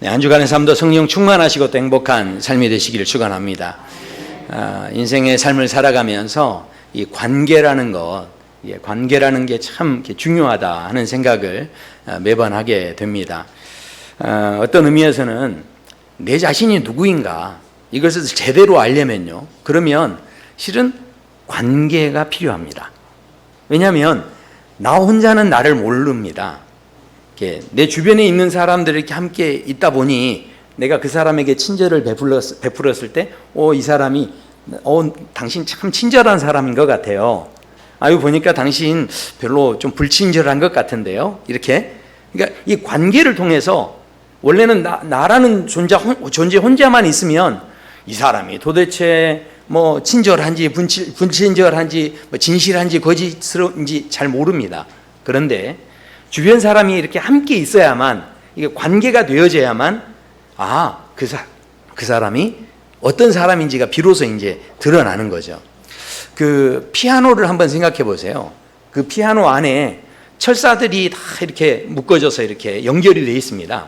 한 주간의 삶도 성령 충만하시고 또 행복한 삶이 되시기를 축원합니다. 인생의 삶을 살아가면서 이 관계라는 게 참 중요하다 하는 생각을 매번 하게 됩니다. 어떤 의미에서는 내 자신이 누구인가 이것을 제대로 알려면요, 그러면 실은 관계가 필요합니다. 왜냐하면 나 혼자는 나를 모릅니다. 내 주변에 있는 사람들이 이렇게 함께 있다 보니 내가 그 사람에게 친절을 베풀었을 때, 이 사람이 당신 참 친절한 사람인 것 같아요. 아유, 보니까 당신 별로 좀 불친절한 것 같은데요. 이렇게. 그러니까 이 관계를 통해서 원래는 나라는 존재 혼자만 있으면 이 사람이 도대체 뭐 친절한지 분친절한지 뭐 진실한지 거짓스러운지 잘 모릅니다. 그런데 주변 사람이 이렇게 함께 있어야만, 이게 관계가 되어져야만 그 사람이 어떤 사람인지가 비로소 이제 드러나는 거죠. 그 피아노를 한번 생각해 보세요. 그 피아노 안에 철사들이 다 이렇게 묶어져서 이렇게 연결이 되어 있습니다.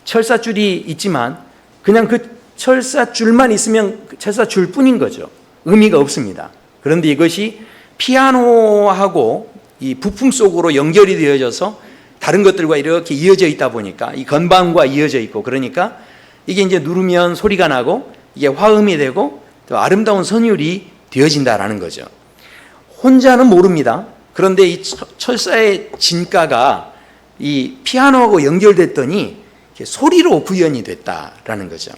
철사줄이 있지만 그냥 그 철사줄만 있으면 철사줄 뿐인 거죠. 의미가 없습니다. 그런데 이것이 피아노하고 이 부품 속으로 연결이 되어져서 다른 것들과 이렇게 이어져 있다 보니까, 이 건반과 이어져 있고, 그러니까 이게 이제 누르면 소리가 나고 이게 화음이 되고 또 아름다운 선율이 되어진다라는 거죠. 혼자는 모릅니다. 그런데 이 철사의 진가가 이 피아노하고 연결됐더니 소리로 구현이 됐다라는 거죠.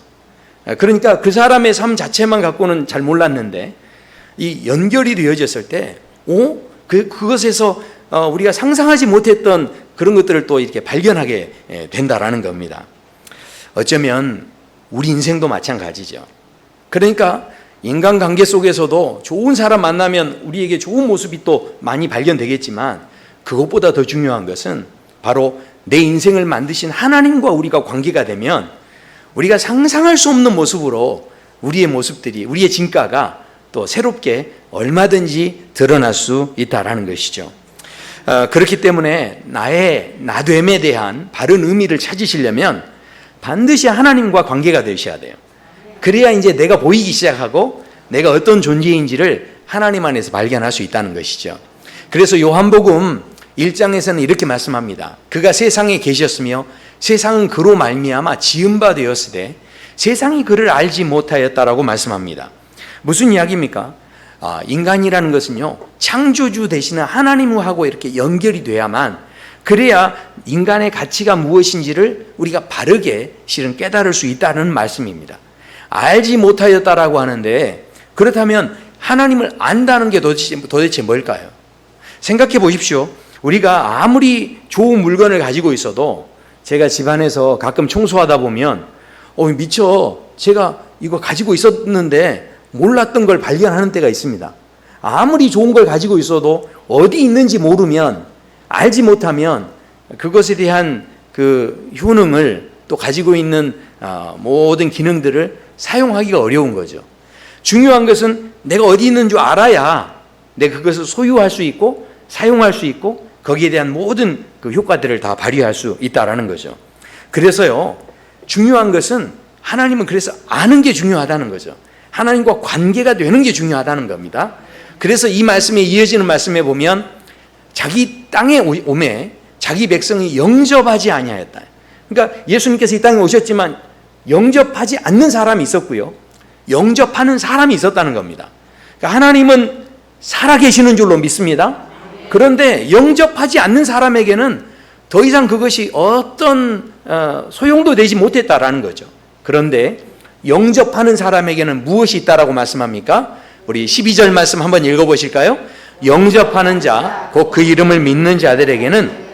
그러니까 그 사람의 삶 자체만 갖고는 잘 몰랐는데 이 연결이 되어졌을 때 그것에서 우리가 상상하지 못했던 그런 것들을 또 이렇게 발견하게 된다라는 겁니다. 어쩌면 우리 인생도 마찬가지죠. 그러니까 인간관계 속에서도 좋은 사람 만나면 우리에게 좋은 모습이 또 많이 발견되겠지만, 그것보다 더 중요한 것은 바로 내 인생을 만드신 하나님과 우리가 관계가 되면 우리가 상상할 수 없는 모습으로 우리의 모습들이, 우리의 진가가 또 새롭게 얼마든지 드러날 수 있다라는 것이죠. 그렇기 때문에 나의 나됨에 대한 바른 의미를 찾으시려면 반드시 하나님과 관계가 되셔야 돼요. 그래야 이제 내가 보이기 시작하고 내가 어떤 존재인지를 하나님 안에서 발견할 수 있다는 것이죠. 그래서 요한복음 1장에서는 이렇게 말씀합니다. 그가 세상에 계셨으며 세상은 그로 말미암아 지은 바 되었으되 세상이 그를 알지 못하였다라고 말씀합니다. 무슨 이야기입니까? 인간이라는 것은요, 창조주 되시는 하나님하고 이렇게 연결이 돼야만, 그래야 인간의 가치가 무엇인지를 우리가 바르게 실은 깨달을 수 있다는 말씀입니다. 알지 못하였다라고 하는데, 그렇다면 하나님을 안다는 게 도대체 뭘까요? 생각해 보십시오. 우리가 아무리 좋은 물건을 가지고 있어도, 제가 집안에서 가끔 청소하다 보면 미처 제가 이거 가지고 있었는데 몰랐던 걸 발견하는 때가 있습니다. 아무리 좋은 걸 가지고 있어도 어디 있는지 모르면, 알지 못하면 그것에 대한 그 효능을, 또 가지고 있는 모든 기능들을 사용하기가 어려운 거죠. 중요한 것은 내가 어디 있는 줄 알아야 내가 그것을 소유할 수 있고 사용할 수 있고 거기에 대한 모든 그 효과들을 다 발휘할 수 있다라는 거죠. 그래서요, 중요한 것은 하나님은 그래서 아는 게 중요하다는 거죠. 하나님과 관계가 되는 게 중요하다는 겁니다. 그래서 이 말씀에 이어지는 말씀에 보면 자기 땅에 오매 자기 백성이 영접하지 아니하였다. 그러니까 예수님께서 이 땅에 오셨지만 영접하지 않는 사람이 있었고요, 영접하는 사람이 있었다는 겁니다. 그러니까 하나님은 살아계시는 줄로 믿습니다. 그런데 영접하지 않는 사람에게는 더 이상 그것이 어떤 소용도 되지 못했다라는 거죠. 그런데 영접하는 사람에게는 무엇이 있다라고 말씀합니까? 우리 12절 말씀 한번 읽어보실까요? 영접하는 자, 곧 그 이름을 믿는 자들에게는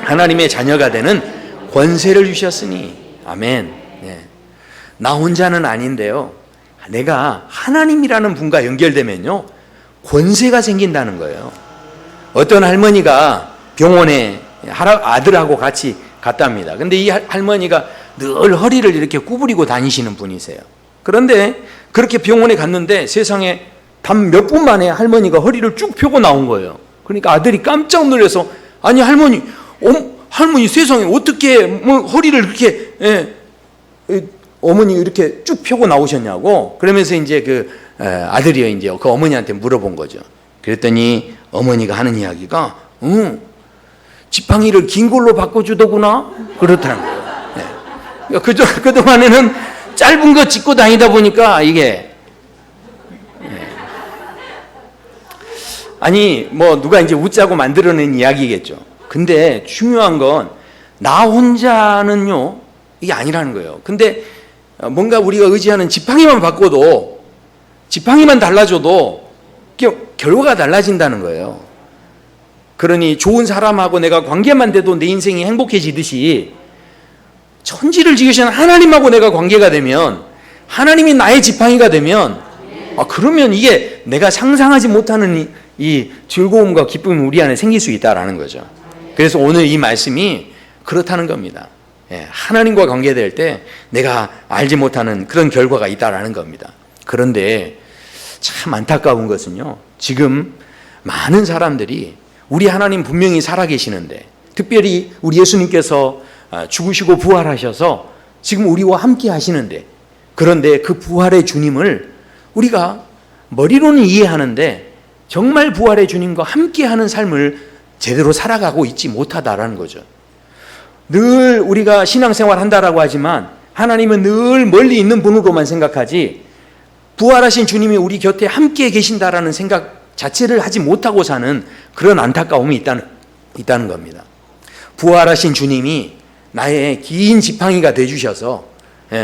하나님의 자녀가 되는 권세를 주셨으니. 아멘. 네. 나 혼자는 아닌데요, 내가 하나님이라는 분과 연결되면요, 권세가 생긴다는 거예요. 어떤 할머니가 병원에 아들하고 같이 갔답니다. 근데 이 할머니가 늘 허리를 이렇게 구부리고 다니시는 분이세요. 그런데 그렇게 병원에 갔는데 세상에 단 몇 분 만에 할머니가 허리를 쭉 펴고 나온 거예요. 그러니까 아들이 깜짝 놀라서, 아니 할머니 세상에 어떻게 허리를 이렇게 어머니 이렇게 쭉 펴고 나오셨냐고. 그러면서 이제 그 아들이요, 이제 그 어머니한테 물어본 거죠. 그랬더니 어머니가 하는 이야기가, 지팡이를 긴 걸로 바꿔주더구나? 그렇다는 거예요. 네. 그동안에는 짧은 거 짚고 다니다 보니까 이게, 아니, 뭐, 누가 이제 웃자고 만들어낸 이야기겠죠. 근데 중요한 건, 나 혼자는요, 이게 아니라는 거예요. 근데 뭔가 우리가 의지하는 지팡이만 바꿔도, 지팡이만 달라져도, 결과가 달라진다는 거예요. 그러니 좋은 사람하고 내가 관계만 돼도 내 인생이 행복해지듯이, 천지를 지으신 하나님하고 내가 관계가 되면, 하나님이 나의 지팡이가 되면, 그러면 이게 내가 상상하지 못하는 이 즐거움과 기쁨이 우리 안에 생길 수 있다라는 거죠. 그래서 오늘 이 말씀이 그렇다는 겁니다. 하나님과 관계될 때 내가 알지 못하는 그런 결과가 있다라는 겁니다. 그런데 참 안타까운 것은요, 지금 많은 사람들이 우리 하나님 분명히 살아계시는데, 특별히 우리 예수님께서 죽으시고 부활하셔서 지금 우리와 함께 하시는데, 그런데 그 부활의 주님을 우리가 머리로는 이해하는데 정말 부활의 주님과 함께하는 삶을 제대로 살아가고 있지 못하다라는 거죠. 늘 우리가 신앙생활 한다라고 하지만 하나님은 늘 멀리 있는 분으로만 생각하지, 부활하신 주님이 우리 곁에 함께 계신다라는 생각 자체를 하지 못하고 사는 그런 안타까움이 있다는 겁니다. 부활하신 주님이 나의 긴 지팡이가 되주셔서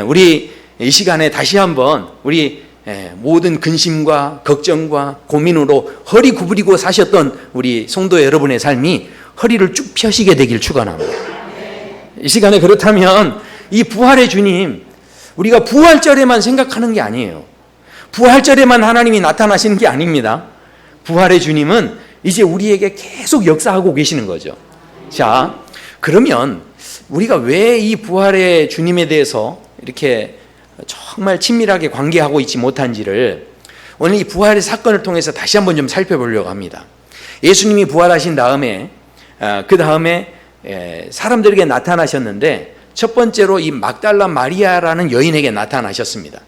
우리 이 시간에 다시 한번 우리 모든 근심과 걱정과 고민으로 허리 구부리고 사셨던 우리 성도 여러분의 삶이 허리를 쭉 펴시게 되길 축원합니다. 이 시간에 그렇다면 이 부활의 주님, 우리가 부활절에만 생각하는 게 아니에요. 부활절에만 하나님이 나타나시는 게 아닙니다. 부활의 주님은 이제 우리에게 계속 역사하고 계시는 거죠. 자, 그러면 우리가 왜 이 부활의 주님에 대해서 이렇게 정말 친밀하게 관계하고 있지 못한지를 오늘 이 부활의 사건을 통해서 다시 한번 좀 살펴보려고 합니다. 예수님이 부활하신 다음에 그 다음에 사람들에게 나타나셨는데, 첫 번째로 이 막달라 마리아라는 여인에게 나타나셨습니다.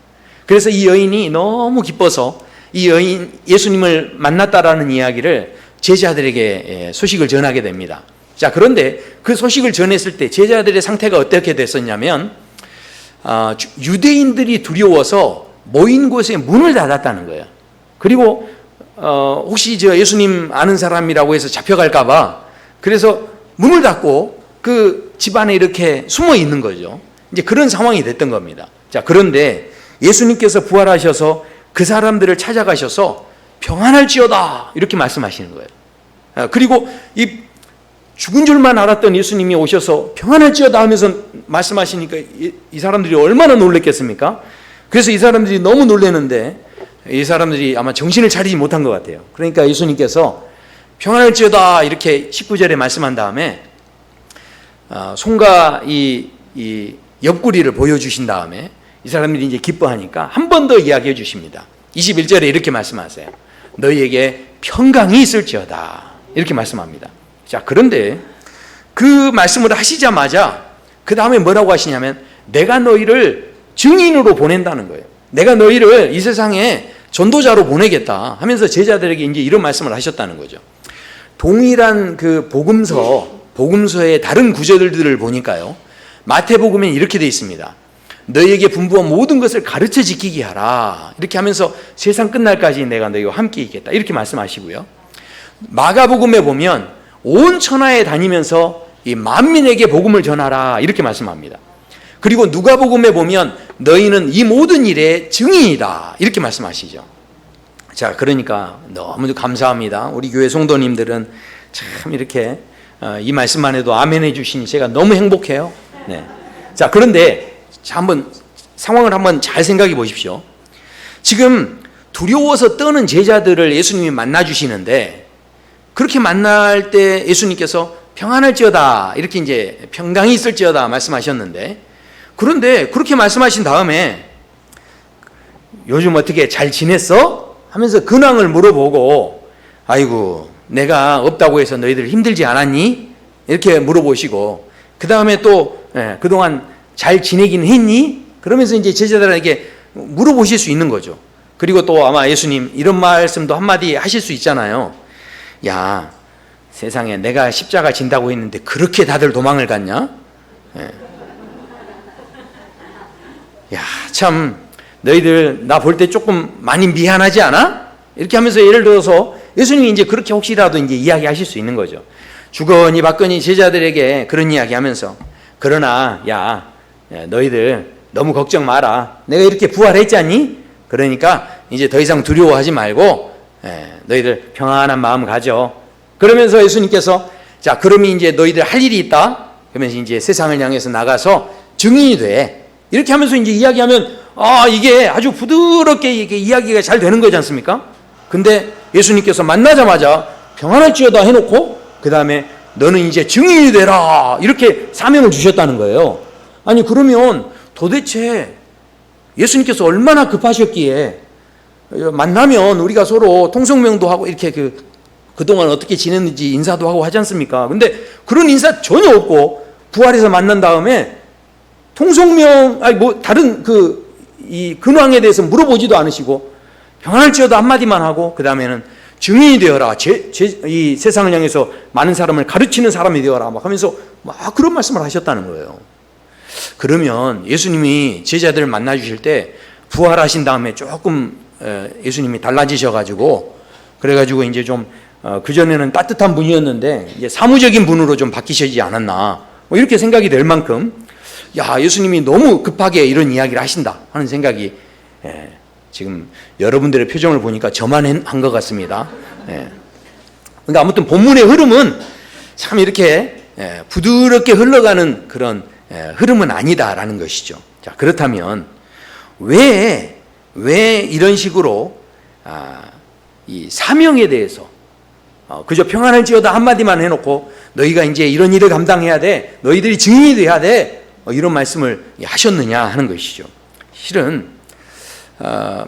그래서 이 여인이 너무 기뻐서 이 여인 예수님을 만났다라는 이야기를 제자들에게 소식을 전하게 됩니다. 자, 그런데 그 소식을 전했을 때 제자들의 상태가 어떻게 됐었냐면, 유대인들이 두려워서 모인 곳에 문을 닫았다는 거예요. 그리고 혹시 저 예수님 아는 사람이라고 해서 잡혀갈까봐 그래서 문을 닫고 그 집안에 이렇게 숨어 있는 거죠. 이제 그런 상황이 됐던 겁니다. 자, 그런데 예수님께서 부활하셔서 그 사람들을 찾아가셔서 평안할지어다 이렇게 말씀하시는 거예요. 그리고 이 죽은 줄만 알았던 예수님이 오셔서 평안할지어다 하면서 말씀하시니까 이 사람들이 얼마나 놀랬겠습니까? 그래서 이 사람들이 너무 놀랐는데 이 사람들이 아마 정신을 차리지 못한 것 같아요. 그러니까 예수님께서 평안할지어다 이렇게 19절에 말씀한 다음에 손과 이 옆구리를 보여주신 다음에 이 사람들이 이제 기뻐하니까 한 번 더 이야기해 주십니다. 21절에 이렇게 말씀하세요. 너희에게 평강이 있을지어다 이렇게 말씀합니다. 자, 그런데 그 말씀을 하시자마자 그 다음에 뭐라고 하시냐면 내가 너희를 증인으로 보낸다는 거예요. 내가 너희를 이 세상에 전도자로 보내겠다 하면서 제자들에게 이제 이런 말씀을 하셨다는 거죠. 동일한 그 복음서의 다른 구절들을 보니까요, 마태복음엔 이렇게 되어 있습니다. 너희에게 분부한 모든 것을 가르쳐 지키게 하라 이렇게 하면서 세상 끝날까지 내가 너희와 함께 있겠다 이렇게 말씀하시고요. 마가복음에 보면 온 천하에 다니면서 이 만민에게 복음을 전하라 이렇게 말씀합니다. 그리고 누가복음에 보면 너희는 이 모든 일의 증인이다 이렇게 말씀하시죠. 자, 그러니까 너무 감사합니다. 우리 교회 성도님들은 참 이렇게 이 말씀만 해도 아멘 해주시니 제가 너무 행복해요. 네. 자, 그런데 한번 상황을 한번 잘 생각해 보십시오. 지금 두려워서 떠는 제자들을 예수님이 만나 주시는데, 그렇게 만날 때 예수님께서 평안할지어다 이렇게 이제 평강이 있을지어다 말씀하셨는데, 그런데 그렇게 말씀하신 다음에 요즘 어떻게 잘 지냈어? 하면서 근황을 물어보고, 아이고 내가 없다고 해서 너희들 힘들지 않았니? 이렇게 물어보시고, 그 다음에 또 그동안 잘 지내긴 했니? 그러면서 이제 제자들에게 물어보실 수 있는 거죠. 그리고 또 아마 예수님 이런 말씀도 한마디 하실 수 있잖아요. 야, 세상에 내가 십자가 진다고 했는데 그렇게 다들 도망을 갔냐? 예. 야, 참 너희들 나 볼 때 조금 많이 미안하지 않아? 이렇게 하면서 예를 들어서 예수님이 이제 그렇게 혹시라도 이제 이야기하실 수 있는 거죠. 주거니 받거니 제자들에게 그런 이야기하면서 그러나 야, 너희들 너무 걱정 마라. 내가 이렇게 부활했잖니? 그러니까 이제 더 이상 두려워하지 말고 너희들 평안한 마음 가져. 그러면서 예수님께서 자, 그러면 이제 너희들 할 일이 있다. 그러면서 이제 세상을 향해서 나가서 증인이 돼. 이렇게 하면서 이제 이야기하면 이게 아주 부드럽게 이게 이야기가 잘 되는 거지 않습니까? 근데 예수님께서 만나자마자 평안할지어다 해놓고 그 다음에 너는 이제 증인이 되라 이렇게 사명을 주셨다는 거예요. 아니 그러면 도대체 예수님께서 얼마나 급하셨기에 만나면 우리가 서로 통성명도 하고 이렇게 그동안 어떻게 지냈는지 인사도 하고 하지 않습니까? 근데 그런 인사 전혀 없고 부활해서 만난 다음에 통성명 다른 이 근황에 대해서 물어보지도 않으시고 평안할지어다 한마디만 하고 그 다음에는 증인이 되어라. 이 세상을 향해서 많은 사람을 가르치는 사람이 되어라. 막 하면서 막 그런 말씀을 하셨다는 거예요. 그러면 예수님이 제자들을 만나 주실 때 부활하신 다음에 조금 예수님이 달라지셔가지고 그래가지고 이제 좀 그전에는 따뜻한 분이었는데 이제 사무적인 분으로 좀 바뀌시지 않았나 뭐 이렇게 생각이 될 만큼 야, 예수님이 너무 급하게 이런 이야기를 하신다 하는 생각이 지금 여러분들의 표정을 보니까 저만 한 것 같습니다. 그러니까 아무튼 본문의 흐름은 참 이렇게 부드럽게 흘러가는 그런 흐름은 아니다라는 것이죠. 자, 그렇다면 왜 이런 식으로 이 사명에 대해서 그저 평안할지어다 한마디만 해놓고 너희가 이제 이런 일을 감당해야 돼, 너희들이 증인이 돼야 돼, 이런 말씀을 하셨느냐 하는 것이죠. 실은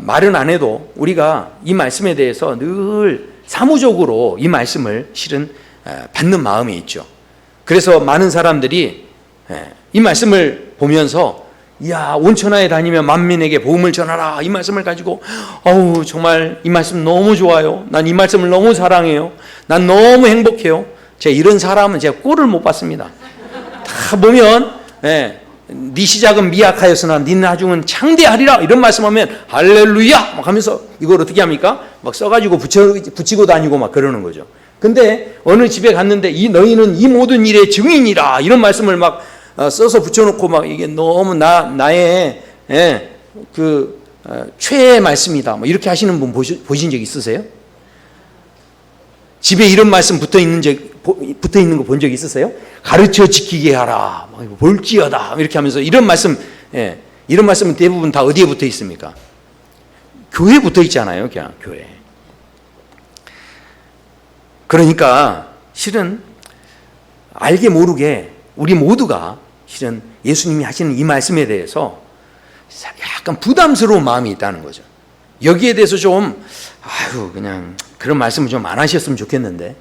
말은 안 해도 우리가 이 말씀에 대해서 늘 사무적으로 이 말씀을 실은 받는 마음이 있죠. 그래서 많은 사람들이 이 말씀을 보면서 야, 온천하에 다니면 만민에게 복음을 전하라 이 말씀을 가지고 정말 이 말씀 너무 좋아요. 난 이 말씀을 너무 사랑해요. 난 너무 행복해요. 제가 이런 사람은 제가 꼴을 못 봤습니다. 다 보면 네 시작은 미약하였으나 네 나중은 창대하리라 이런 말씀하면 할렐루야 막 하면서 이걸 어떻게 합니까? 막 써가지고 붙이고 다니고 막 그러는 거죠. 근데 어느 집에 갔는데 너희는 이 모든 일의 증인이라 이런 말씀을 막 써서 붙여놓고 막 이게 너무 나의 최애의 말씀이다 뭐 이렇게 하시는 분 보신 적 있으세요? 집에 이런 말씀 붙어 있는 거 본 적 있으세요? 가르쳐 지키게 하라, 볼지어다 이렇게 하면서 이런 말씀은 대부분 다 어디에 붙어 있습니까? 교회에 붙어 있잖아요, 그냥 교회. 그러니까 실은 알게 모르게 우리 모두가 실은 예수님이 하시는 이 말씀에 대해서 약간 부담스러운 마음이 있다는 거죠. 여기에 대해서 좀 그냥 그런 말씀을 좀 안 하셨으면 좋겠는데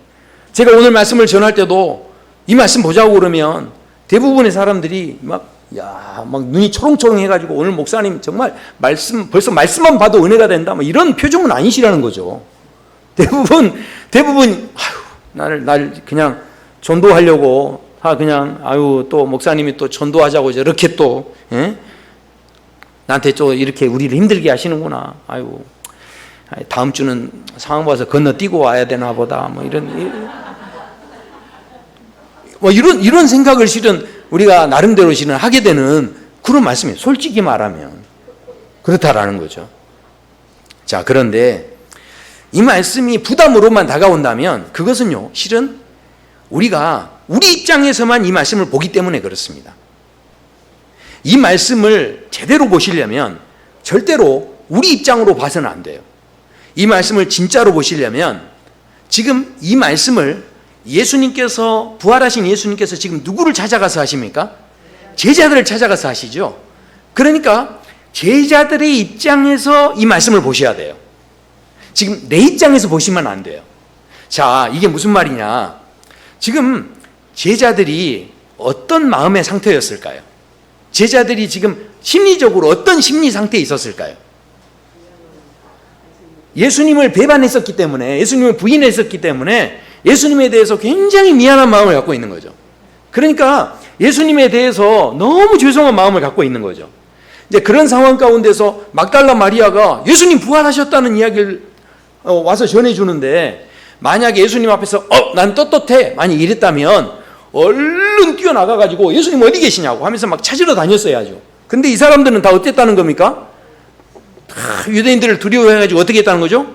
제가 오늘 말씀을 전할 때도 이 말씀 보자고 그러면 대부분의 사람들이 막 눈이 초롱초롱 해가지고 오늘 목사님 정말 벌써 말씀만 봐도 은혜가 된다 뭐 이런 표정은 아니시라는 거죠. 대부분 날 그냥 전도하려고 그냥 또 목사님이 또 전도하자고 저렇게 또 나한테 또 이렇게 우리를 힘들게 하시는구나. 다음 주는 상황 봐서 건너뛰고 와야 되나 보다. 이런 생각을 실은 우리가 나름대로 실은 하게 되는 그런 말씀이에요. 솔직히 말하면 그렇다라는 거죠. 자, 그런데 이 말씀이 부담으로만 다가온다면 그것은요, 실은 우리가 우리 입장에서만 이 말씀을 보기 때문에 그렇습니다. 이 말씀을 제대로 보시려면 절대로 우리 입장으로 봐서는 안 돼요. 이 말씀을 진짜로 보시려면 지금 이 말씀을 예수님께서 부활하신 예수님께서 지금 누구를 찾아가서 하십니까? 제자들을 찾아가서 하시죠. 그러니까 제자들의 입장에서 이 말씀을 보셔야 돼요. 지금 내 입장에서 보시면 안 돼요. 자, 이게 무슨 말이냐? 지금 제자들이 어떤 마음의 상태였을까요? 제자들이 지금 심리적으로 어떤 심리 상태에 있었을까요? 예수님을 배반했었기 때문에, 예수님을 부인했었기 때문에 예수님에 대해서 굉장히 미안한 마음을 갖고 있는 거죠. 그러니까 예수님에 대해서 너무 죄송한 마음을 갖고 있는 거죠. 이제 그런 상황 가운데서 막달라 마리아가 예수님 부활하셨다는 이야기를 와서 전해주는데, 만약에 예수님 앞에서 난 떳떳해 만약 이랬다면 얼른 뛰어나가가지고 예수님 어디 계시냐고 하면서 막 찾으러 다녔어야죠. 근데 이 사람들은 다 어땠다는 겁니까? 다 유대인들을 두려워해가지고 어떻게 했다는 거죠?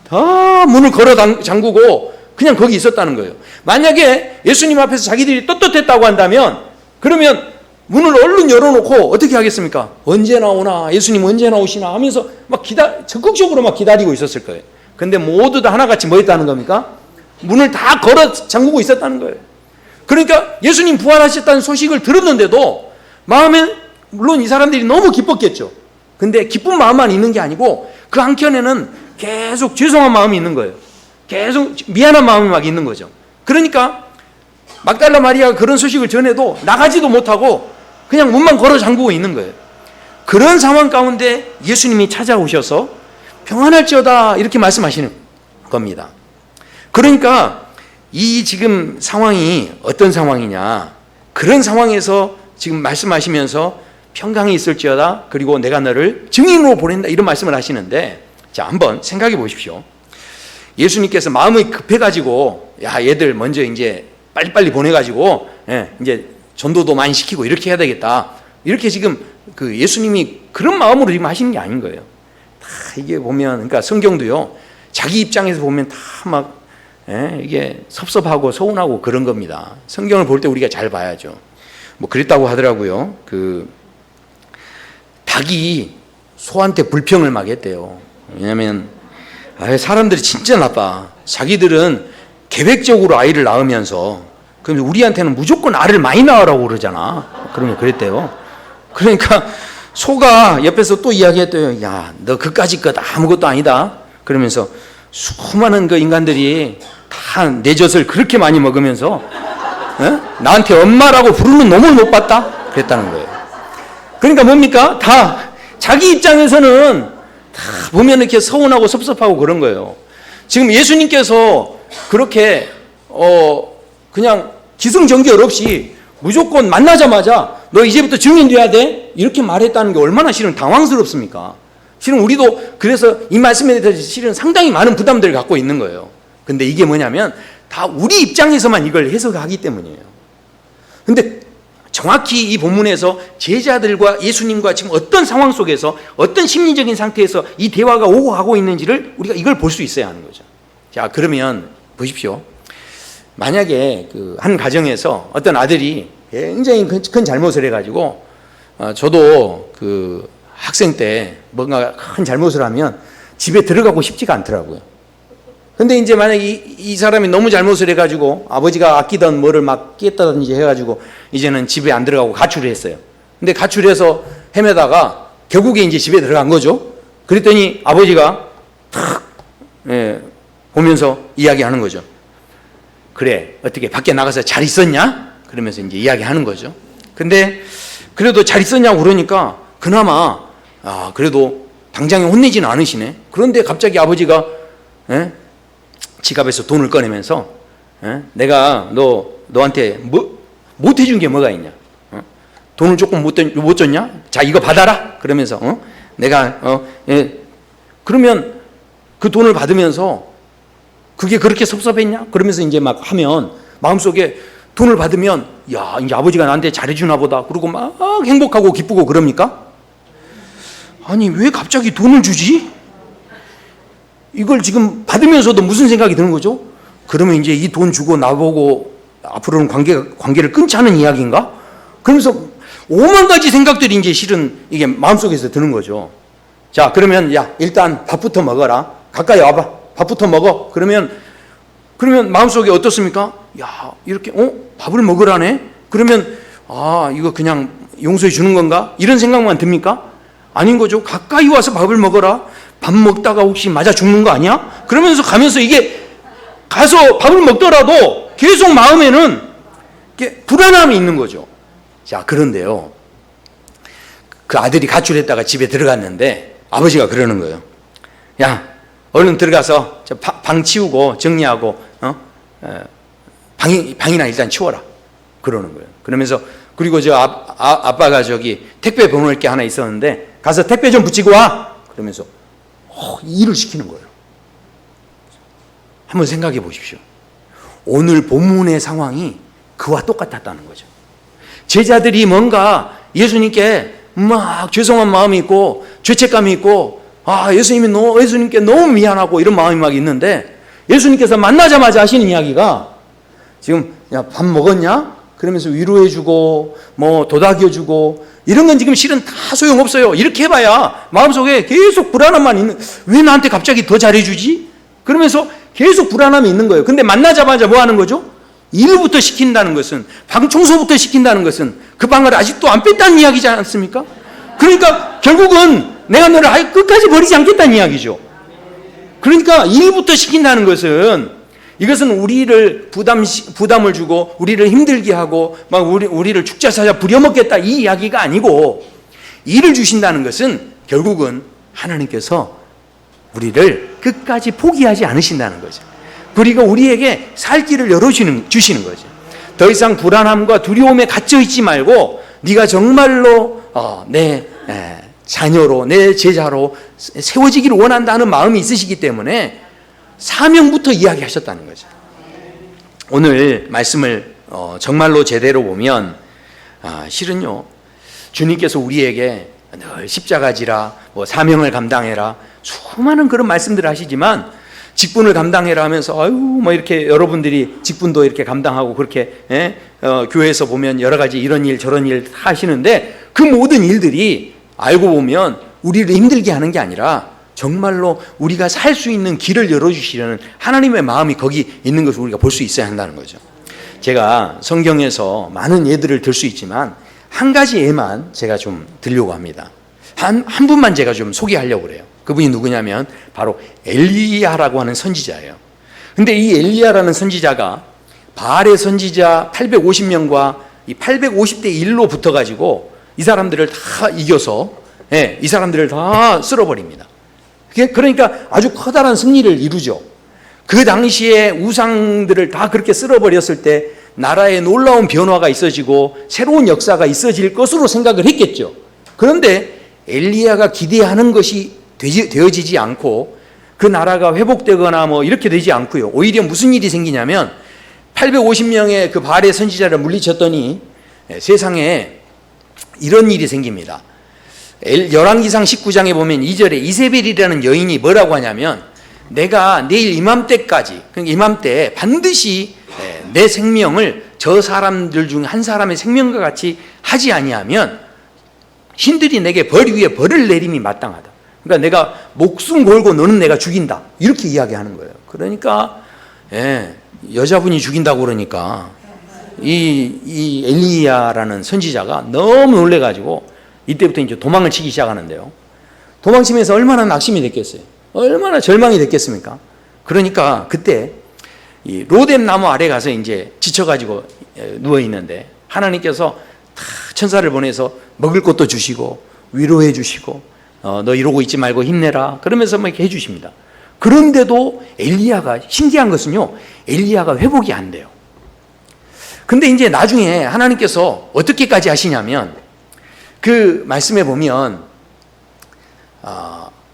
다 문을 걸어 잠그고 그냥 거기 있었다는 거예요. 만약에 예수님 앞에서 자기들이 떳떳했다고 한다면, 그러면 문을 얼른 열어놓고 어떻게 하겠습니까? 언제 나오나, 예수님 언제 나오시나 하면서 막 적극적으로 막 기다리고 있었을 거예요. 근데 모두 다 하나같이 뭐 했다는 겁니까? 문을 다 걸어 잠그고 있었다는 거예요. 그러니까 예수님 부활하셨다는 소식을 들었는데도 마음에, 물론 이 사람들이 너무 기뻤겠죠. 근데 기쁜 마음만 있는 게 아니고 그 한켠에는 계속 죄송한 마음이 있는 거예요. 계속 미안한 마음이 막 있는 거죠. 그러니까 막달라 마리아가 그런 소식을 전해도 나가지도 못하고 그냥 문만 걸어 잠그고 있는 거예요. 그런 상황 가운데 예수님이 찾아오셔서 평안할지어다 이렇게 말씀하시는 겁니다. 그러니까 이 지금 상황이 어떤 상황이냐, 그런 상황에서 지금 말씀하시면서 평강이 있을지어다, 그리고 내가 너를 증인으로 보낸다, 이런 말씀을 하시는데, 자, 한번 생각해 보십시오. 예수님께서 마음이 급해가지고, 야, 얘들 먼저 이제 빨리빨리 보내가지고, 이제 전도도 많이 시키고 이렇게 해야 되겠다, 이렇게 지금 그 예수님이 그런 마음으로 지금 하시는 게 아닌 거예요. 다 이게 보면, 그러니까 성경도요, 자기 입장에서 보면 다 막 이게 섭섭하고 서운하고 그런 겁니다. 성경을 볼 때 우리가 잘 봐야죠. 뭐 그랬다고 하더라고요. 그 닭이 소한테 불평을 막 했대요. 왜냐하면 사람들이 진짜 나빠. 자기들은 계획적으로 아이를 낳으면서 그럼 우리한테는 무조건 알을 많이 낳으라고 그러잖아. 그러면 그랬대요. 그러니까 소가 옆에서 또 이야기했대요. 야, 너 그까짓 것 아무것도 아니다. 그러면서 수많은 그 인간들이 다 내 젖을 그렇게 많이 먹으면서 나한테 엄마라고 부르는 놈을 못 봤다? 그랬다는 거예요. 그러니까 뭡니까? 다 자기 입장에서는 다 보면 이렇게 서운하고 섭섭하고 그런 거예요. 지금 예수님께서 그렇게 그냥 기승전결 없이 무조건 만나자마자 너 이제부터 증인 돼야 돼? 이렇게 말했다는 게 얼마나 실은 당황스럽습니까? 실은 우리도 그래서 이 말씀에 대해서 실은 상당히 많은 부담들을 갖고 있는 거예요. 근데 이게 뭐냐면 다 우리 입장에서만 이걸 해석하기 때문이에요. 근데 정확히 이 본문에서 제자들과 예수님과 지금 어떤 상황 속에서 어떤 심리적인 상태에서 이 대화가 오고 가고 있는지를 우리가 이걸 볼 수 있어야 하는 거죠. 자, 그러면 보십시오. 만약에 그 한 가정에서 어떤 아들이 굉장히 큰 잘못을 해가지고 저도 그 학생 때 뭔가 큰 잘못을 하면 집에 들어가고 싶지가 않더라고요. 근데 이제 만약에 이 사람이 너무 잘못을 해가지고 아버지가 아끼던 뭐를 막 깼다든지 해가지고 이제는 집에 안 들어가고 가출을 했어요. 근데 가출해서 헤매다가 결국에 이제 집에 들어간 거죠. 그랬더니 아버지가 탁 보면서 이야기하는 거죠. 그래, 어떻게 밖에 나가서 잘 있었냐? 그러면서 이제 이야기하는 거죠. 근데 그래도 잘 있었냐고 그러니까 그나마 그래도 당장에 혼내지는 않으시네. 그런데 갑자기 아버지가 지갑에서 돈을 꺼내면서 내가 너한테 못 해준 게 뭐가 있냐? 돈을 조금 못 줬냐? 자, 이거 받아라. 그러면서 내가 그러면 그 돈을 받으면서 그게 그렇게 섭섭했냐? 그러면서 이제 막 하면 마음속에 돈을 받으면 야, 이제 아버지가 나한테 잘해주나 보다. 그러고 막 행복하고 기쁘고 그럽니까? 아니, 왜 갑자기 돈을 주지? 이걸 지금 받으면서도 무슨 생각이 드는 거죠? 그러면 이제 이 돈 주고 나보고 앞으로는 관계를 끊자는 이야기인가? 그러면서 오만 가지 생각들이 이제 실은 이게 마음속에서 드는 거죠. 자, 그러면 야, 일단 밥부터 먹어라. 가까이 와봐. 밥부터 먹어. 그러면 마음속에 어떻습니까? 야, 이렇게 밥을 먹으라네? 그러면 이거 그냥 용서해 주는 건가? 이런 생각만 듭니까? 아닌 거죠. 가까이 와서 밥을 먹어라. 밥 먹다가 혹시 맞아 죽는 거 아니야? 그러면서 가면서 이게 가서 밥을 먹더라도 계속 마음에는 이렇게 불안함이 있는 거죠. 자, 그런데요, 그 아들이 가출했다가 집에 들어갔는데 아버지가 그러는 거예요. 야, 얼른 들어가서 방 치우고 정리하고 방이나 일단 치워라. 그러는 거예요. 그러면서 그리고 아빠가 택배 보낼 게 하나 있었는데 가서 택배 좀 붙이고 와. 그러면서 일을 시키는 거예요. 한번 생각해 보십시오. 오늘 본문의 상황이 그와 똑같았다는 거죠. 제자들이 뭔가 예수님께 막 죄송한 마음이 있고 죄책감이 있고 예수님께 너무 미안하고 이런 마음이 막 있는데 예수님께서 만나자마자 하시는 이야기가 지금 야, 밥 먹었냐? 그러면서 위로해주고 도닥여주고 이런 건 지금 실은 다 소용없어요. 이렇게 해봐야 마음속에 계속 불안함만 있는, 왜 나한테 갑자기 더 잘해주지? 그러면서 계속 불안함이 있는 거예요. 근데 만나자마자 뭐 하는 거죠? 일부터 시킨다는 것은, 방 청소부터 시킨다는 것은 그 방을 아직도 안 뺐다는 이야기지 않습니까? 그러니까 결국은 내가 너를 아예 끝까지 버리지 않겠다는 이야기죠. 그러니까 일부터 시킨다는 것은, 이것은 우리를 부담을 주고 우리를 힘들게 하고 막 우리를 죽자사자 부려먹겠다 이 이야기가 아니고, 일을 주신다는 것은 결국은 하나님께서 우리를 끝까지 포기하지 않으신다는 거죠. 그리고 우리에게 살 길을 열어주시는 거죠. 더 이상 불안함과 두려움에 갇혀 있지 말고 네가 정말로 내 자녀로, 내 제자로 세워지기를 원한다는 마음이 있으시기 때문에 사명부터 이야기하셨다는 거죠. 오늘 말씀을 정말로 제대로 보면 실은요, 주님께서 우리에게 늘 십자가지라, 사명을 감당해라, 수많은 그런 말씀들을 하시지만 직분을 감당해라 하면서 이렇게 여러분들이 직분도 이렇게 감당하고 그렇게 교회에서 보면 여러 가지 이런 일 저런 일 하시는데, 그 모든 일들이 알고 보면 우리를 힘들게 하는 게 아니라 정말로 우리가 살 수 있는 길을 열어주시려는 하나님의 마음이 거기 있는 것을 우리가 볼 수 있어야 한다는 거죠. 제가 성경에서 많은 예들을 들 수 있지만 한 가지 예만 제가 좀 들려고 합니다. 한 분만 제가 좀 소개하려고 그래요. 그분이 누구냐면 바로 엘리야라고 하는 선지자예요. 근데 이 엘리야라는 선지자가 바알의 선지자 850명과 이 850대 1로 붙어가지고 이 사람들을 다 이겨서 이 사람들을 다 쓸어버립니다. 그러니까 아주 커다란 승리를 이루죠. 그 당시에 우상들을 다 그렇게 쓸어버렸을 때 나라에 놀라운 변화가 있어지고 새로운 역사가 있어질 것으로 생각을 했겠죠. 그런데 엘리야가 기대하는 것이 되어지지 않고 그 나라가 회복되거나 이렇게 되지 않고요. 오히려 무슨 일이 생기냐면 850명의 그 바알의 선지자를 물리쳤더니 세상에 이런 일이 생깁니다. 열왕기상 19장에 보면 2절에 이세벨이라는 여인이 뭐라고 하냐면, 내가 내일 이맘때까지, 그러니까 이맘때 반드시 내 생명을 저 사람들 중 한 사람의 생명과 같이 하지 아니하면 신들이 내게 벌 위에 벌을 내림이 마땅하다. 그러니까 내가 목숨 걸고 너는 내가 죽인다, 이렇게 이야기하는 거예요. 그러니까 여자분이 죽인다고 그러니까 이 엘리야라는 선지자가 너무 놀래가지고 이때부터 이제 도망을 치기 시작하는데요. 도망치면서 얼마나 낙심이 됐겠어요? 얼마나 절망이 됐겠습니까? 그러니까 그때 이 로뎀 나무 아래 가서 이제 지쳐가지고 누워 있는데 하나님께서 다 천사를 보내서 먹을 것도 주시고 위로해 주시고 너 이러고 있지 말고 힘내라 그러면서 막 이렇게 해주십니다. 그런데도 엘리야가, 신기한 것은요, 엘리야가 회복이 안 돼요. 근데 이제 나중에 하나님께서 어떻게까지 하시냐면, 그 말씀에 보면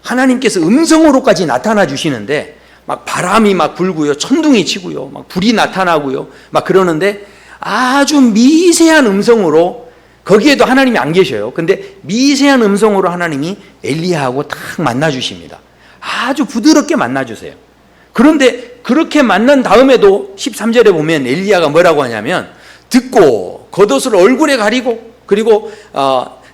하나님께서 음성으로까지 나타나 주시는데 막 바람이 막 불고요, 천둥이 치고요, 막 불이 나타나고요, 막 그러는데 아주 미세한 음성으로, 거기에도 하나님이 안 계셔요. 근데 미세한 음성으로 하나님이 엘리야하고 딱 만나 주십니다. 아주 부드럽게 만나 주세요. 그런데 그렇게 만난 다음에도 13절에 보면 엘리야가 뭐라고 하냐면, 듣고 겉옷을 얼굴에 가리고 그리고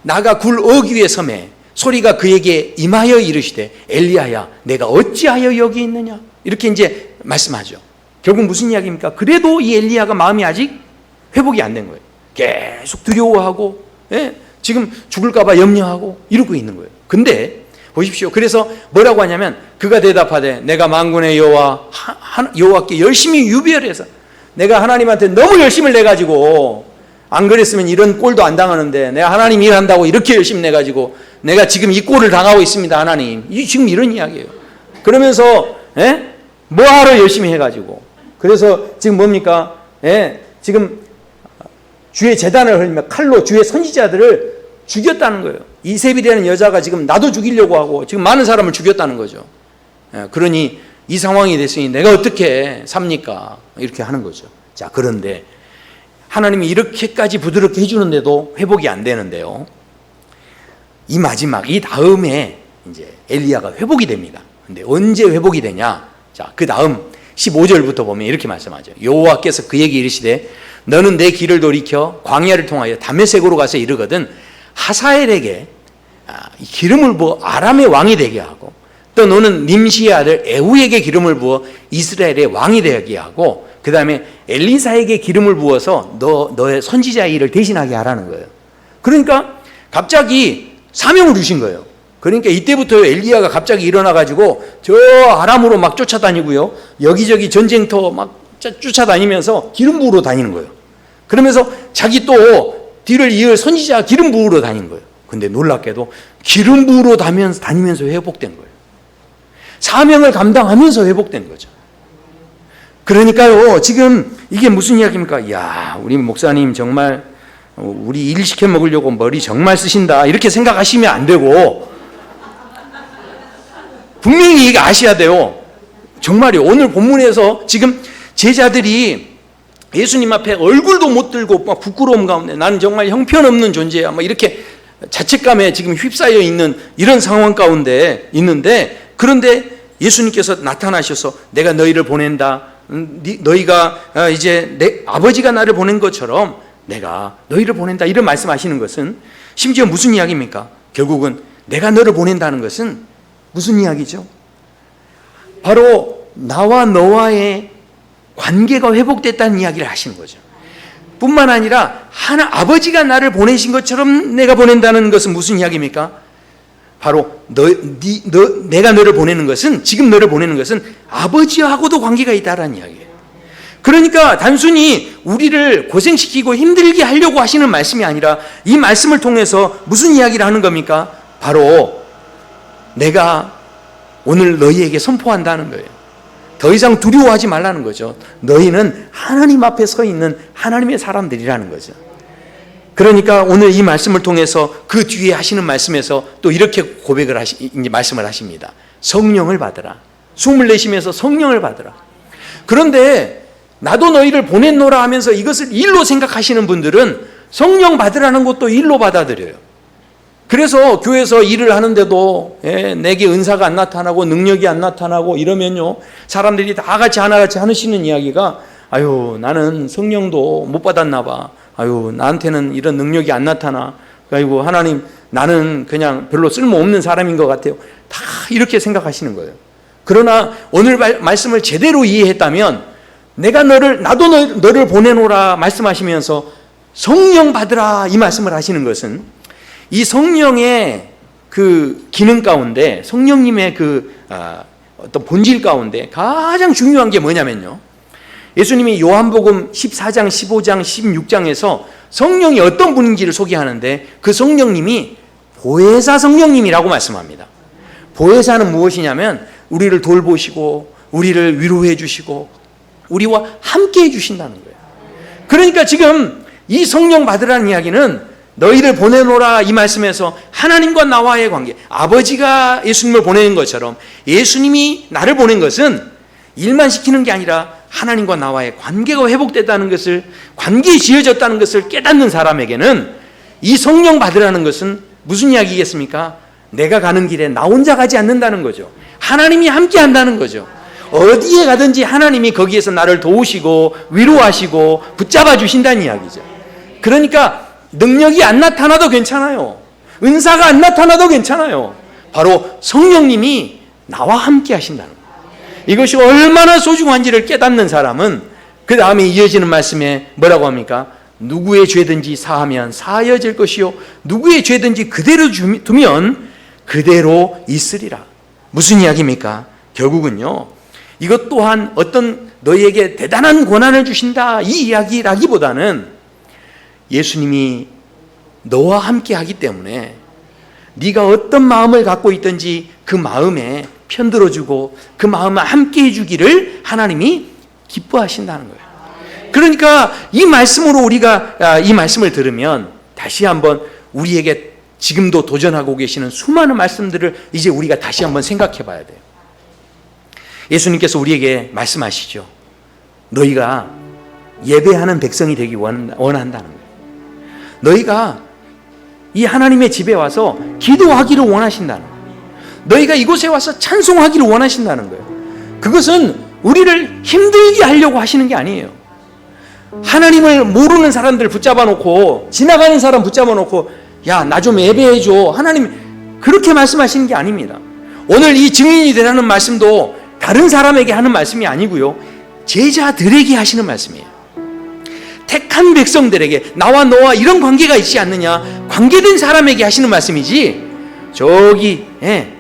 나가 굴 어귀 위에 섬에 소리가 그에게 임하여 이르시되 엘리야야 내가 어찌하여 여기 있느냐, 이렇게 이제 말씀하죠. 결국 무슨 이야기입니까? 그래도 이 엘리야가 마음이 아직 회복이 안 된 거예요. 계속 두려워하고 지금 죽을까 봐 염려하고 이러고 있는 거예요. 근데 보십시오. 그래서 뭐라고 하냐면, 그가 대답하되 내가 만군의 여호와께 열심히 유별해서, 내가 하나님한테 너무 열심을 내가지고 안 그랬으면 이런 꼴도 안 당하는데 내가 하나님 일한다고 이렇게 열심히 내가지고 내가 지금 이 꼴을 당하고 있습니다. 하나님. 지금 이런 이야기예요. 그러면서 뭐하러 열심히 해가지고. 그래서 지금 뭡니까? 지금 주의 재단을 흘리며 칼로 주의 선지자들을 죽였다는 거예요. 이세벨이라는 여자가 지금 나도 죽이려고 하고 지금 많은 사람을 죽였다는 거죠. 그러니 이 상황이 됐으니 내가 어떻게 삽니까? 이렇게 하는 거죠. 자, 그런데 하나님이 이렇게까지 부드럽게 해주는데도 회복이 안 되는데요. 이 마지막, 이 다음에 이제 엘리야가 회복이 됩니다. 근데 언제 회복이 되냐? 자, 그 다음 15절부터 보면 이렇게 말씀하죠. 여호와께서 그에게 이르시되 너는 내 길을 돌이켜 광야를 통하여 다메섹으로 가서 이르거든 하사엘에게 기름을 부어 아람의 왕이 되게 하고 또 너는 님시의 아들 에후에게 기름을 부어 이스라엘의 왕이 되게 하고 그 다음에 엘리사에게 기름을 부어서 너의 선지자의 일을 대신하게 하라는 거예요. 그러니까 갑자기 사명을 주신 거예요. 그러니까 이때부터 엘리야가 갑자기 일어나가지고 저 아람으로 막 쫓아다니고요. 여기저기 전쟁터 막 쫓아다니면서 기름 부으러 다니는 거예요. 그러면서 자기 또 뒤를 이을 선지자 기름 부으러 다니는 거예요. 근데 놀랍게도 기름 부으러 다니면서 회복된 거예요. 사명을 감당하면서 회복된 거죠. 그러니까요, 지금 이게 무슨 이야기입니까? 이야, 우리 목사님 정말 우리 일 시켜 먹으려고 머리 정말 쓰신다. 이렇게 생각하시면 안 되고, 분명히 이게 아셔야 돼요. 정말요. 오늘 본문에서 지금 제자들이 예수님 앞에 얼굴도 못 들고 막 부끄러움 가운데 나는 정말 형편없는 존재야. 막 이렇게 자책감에 지금 휩싸여 있는 이런 상황 가운데 있는데 그런데 예수님께서 나타나셔서 내가 너희를 보낸다. 너희가 이제 내 아버지가 나를 보낸 것처럼 내가 너희를 보낸다. 이런 말씀하시는 것은 심지어 무슨 이야기입니까? 결국은 내가 너를 보낸다는 것은 무슨 이야기죠? 바로 나와 너와의 관계가 회복됐다는 이야기를 하시는 거죠. 뿐만 아니라 아버지가 나를 보내신 것처럼 내가 보낸다는 것은 무슨 이야기입니까? 바로 내가 너를 보내는 것은 지금 너를 보내는 것은 아버지하고도 관계가 있다라는 이야기예요. 그러니까 단순히 우리를 고생시키고 힘들게 하려고 하시는 말씀이 아니라 이 말씀을 통해서 무슨 이야기를 하는 겁니까? 바로 내가 오늘 너희에게 선포한다는 거예요. 더 이상 두려워하지 말라는 거죠. 너희는 하나님 앞에 서 있는 하나님의 사람들이라는 거죠. 그러니까 오늘 이 말씀을 통해서 그 뒤에 하시는 말씀에서 또 이렇게 이제 말씀을 하십니다. 성령을 받으라. 숨을 내쉬면서 성령을 받으라. 그런데 나도 너희를 보냈노라 하면서 이것을 일로 생각하시는 분들은 성령 받으라는 것도 일로 받아들여요. 그래서 교회에서 일을 하는데도 내게 은사가 안 나타나고 능력이 안 나타나고 이러면요 사람들이 다 같이 하나같이 하시는 이야기가 아유 나는 성령도 못 받았나 봐. 아유 나한테는 이런 능력이 안 나타나. 아이고 하나님 나는 그냥 별로 쓸모없는 사람인 것 같아요. 다 이렇게 생각하시는 거예요. 그러나 오늘 말씀을 제대로 이해했다면 내가 나도 너를 보내노라 말씀하시면서 성령 받으라 이 말씀을 하시는 것은 이 성령의 그 기능 가운데 성령님의 어떤 본질 가운데 가장 중요한 게 뭐냐면요. 예수님이 요한복음 14장, 15장, 16장에서 성령이 어떤 분인지를 소개하는데 그 성령님이 보혜사 성령님이라고 말씀합니다. 보혜사는 무엇이냐면 우리를 돌보시고 우리를 위로해 주시고 우리와 함께 해 주신다는 거예요. 그러니까 지금 이 성령 받으라는 이야기는 너희를 보내노라 이 말씀에서 하나님과 나와의 관계, 아버지가 예수님을 보내는 것처럼 예수님이 나를 보낸 것은 일만 시키는 게 아니라 하나님과 나와의 관계가 회복됐다는 것을, 관계에 지어졌다는 것을 깨닫는 사람에게는 이 성령 받으라는 것은 무슨 이야기겠습니까? 내가 가는 길에 나 혼자 가지 않는다는 거죠. 하나님이 함께 한다는 거죠. 어디에 가든지 하나님이 거기에서 나를 도우시고 위로하시고 붙잡아 주신다는 이야기죠. 그러니까 능력이 안 나타나도 괜찮아요. 은사가 안 나타나도 괜찮아요. 바로 성령님이 나와 함께 하신다는 거예요. 이것이 얼마나 소중한지를 깨닫는 사람은 그 다음에 이어지는 말씀에 뭐라고 합니까? 누구의 죄든지 사하면 사하여질 것이요 누구의 죄든지 그대로 두면 그대로 있으리라. 무슨 이야기입니까? 결국은요 이것 또한 어떤 너희에게 대단한 권한을 주신다 이 이야기라기보다는 예수님이 너와 함께 하기 때문에 네가 어떤 마음을 갖고 있든지 그 마음에 편들어주고 그 마음에 함께 해주기를 하나님이 기뻐하신다는 거예요. 그러니까 이 말씀으로 우리가 이 말씀을 들으면 다시 한번 우리에게 지금도 도전하고 계시는 수많은 말씀들을 이제 우리가 다시 한번 생각해 봐야 돼요. 예수님께서 우리에게 말씀하시죠. 너희가 예배하는 백성이 되기 원한다는 거예요. 너희가 이 하나님의 집에 와서 기도하기를 원하신다는 거예요. 너희가 이곳에 와서 찬송하기를 원하신다는 거예요. 그것은 우리를 힘들게 하려고 하시는 게 아니에요. 하나님을 모르는 사람들 붙잡아 놓고, 지나가는 사람 붙잡아 놓고, 야, 나 좀 예배해 줘. 하나님 그렇게 말씀하시는 게 아닙니다. 오늘 이 증인이 되라는 말씀도 다른 사람에게 하는 말씀이 아니고요, 제자들에게 하시는 말씀이에요. 택한 백성들에게, 나와 너와 이런 관계가 있지 않느냐, 관계된 사람에게 하시는 말씀이지, 저기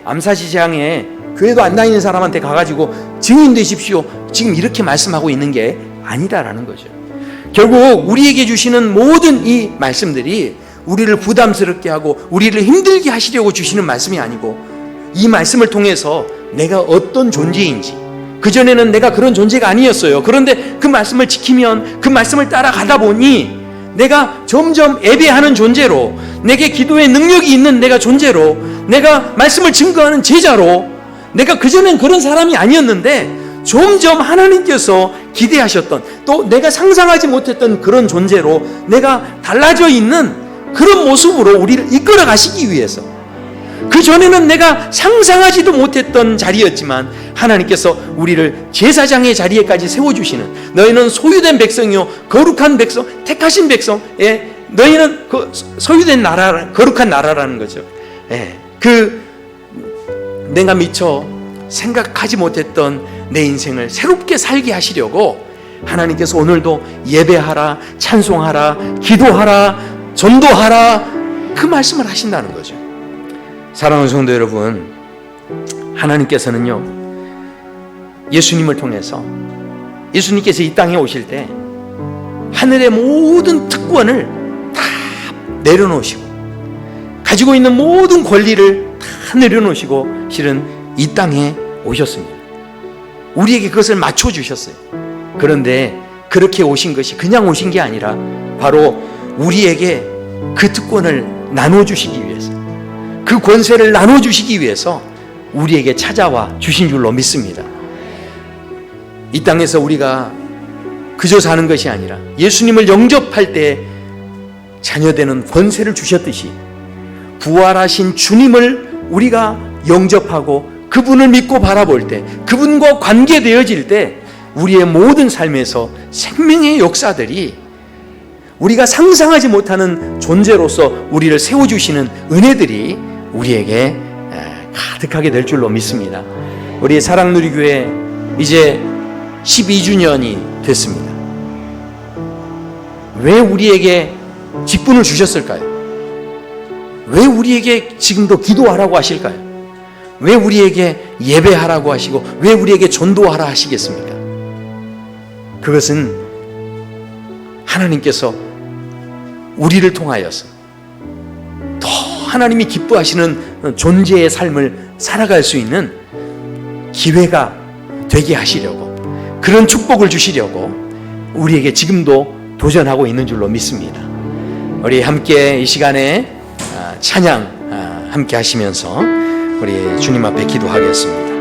암사시장에 교회도 안 다니는 사람한테 가가지고 증인 되십시오, 지금 이렇게 말씀하고 있는 게 아니다라는 거죠. 결국 우리에게 주시는 모든 이 말씀들이 우리를 부담스럽게 하고 우리를 힘들게 하시려고 주시는 말씀이 아니고, 이 말씀을 통해서 내가 어떤 존재인지, 그전에는 내가 그런 존재가 아니었어요. 그런데 그 말씀을 지키면, 그 말씀을 따라가다 보니 내가 점점 예배하는 존재로, 내게 기도의 능력이 있는 내가 존재로, 내가 말씀을 증거하는 제자로, 내가 그전엔 그런 사람이 아니었는데 점점 하나님께서 기대하셨던, 또 내가 상상하지 못했던 그런 존재로 내가 달라져 있는 그런 모습으로 우리를 이끌어 가시기 위해서, 그 전에는 내가 상상하지도 못했던 자리였지만 하나님께서 우리를 제사장의 자리에까지 세워주시는, 너희는 소유된 백성이요 거룩한 백성, 택하신 백성, 너희는 그 소유된 나라, 거룩한 나라라는 거죠. 그 내가 미처 생각하지 못했던 내 인생을 새롭게 살게 하시려고 하나님께서 오늘도 예배하라, 찬송하라, 기도하라, 전도하라, 그 말씀을 하신다는 거죠. 사랑하는 성도 여러분, 하나님께서는요, 예수님을 통해서, 예수님께서 이 땅에 오실 때 하늘의 모든 특권을 다 내려놓으시고, 가지고 있는 모든 권리를 다 내려놓으시고 실은 이 땅에 오셨습니다. 우리에게 그것을 맞춰주셨어요. 그런데 그렇게 오신 것이 그냥 오신 게 아니라 바로 우리에게 그 특권을 나눠주시기 위해서, 그 권세를 나눠주시기 위해서 우리에게 찾아와 주신 줄로 믿습니다. 이 땅에서 우리가 그저 사는 것이 아니라 예수님을 영접할 때 자녀되는 권세를 주셨듯이, 부활하신 주님을 우리가 영접하고 그분을 믿고 바라볼 때, 그분과 관계되어질 때 우리의 모든 삶에서 생명의 역사들이, 우리가 상상하지 못하는 존재로서 우리를 세워주시는 은혜들이 우리에게 가득하게 될 줄로 믿습니다. 우리 사랑누리교회 이제 12주년이 됐습니다. 왜 우리에게 직분을 주셨을까요? 왜 우리에게 지금도 기도하라고 하실까요? 왜 우리에게 예배하라고 하시고 왜 우리에게 전도하라 하시겠습니까? 그것은 하나님께서 우리를 통하여서 더 하나님이 기뻐하시는 존재의 삶을 살아갈 수 있는 기회가 되게 하시려고, 그런 축복을 주시려고 우리에게 지금도 도전하고 있는 줄로 믿습니다. 우리 함께 이 시간에 찬양 함께 하시면서 우리 주님 앞에 기도하겠습니다.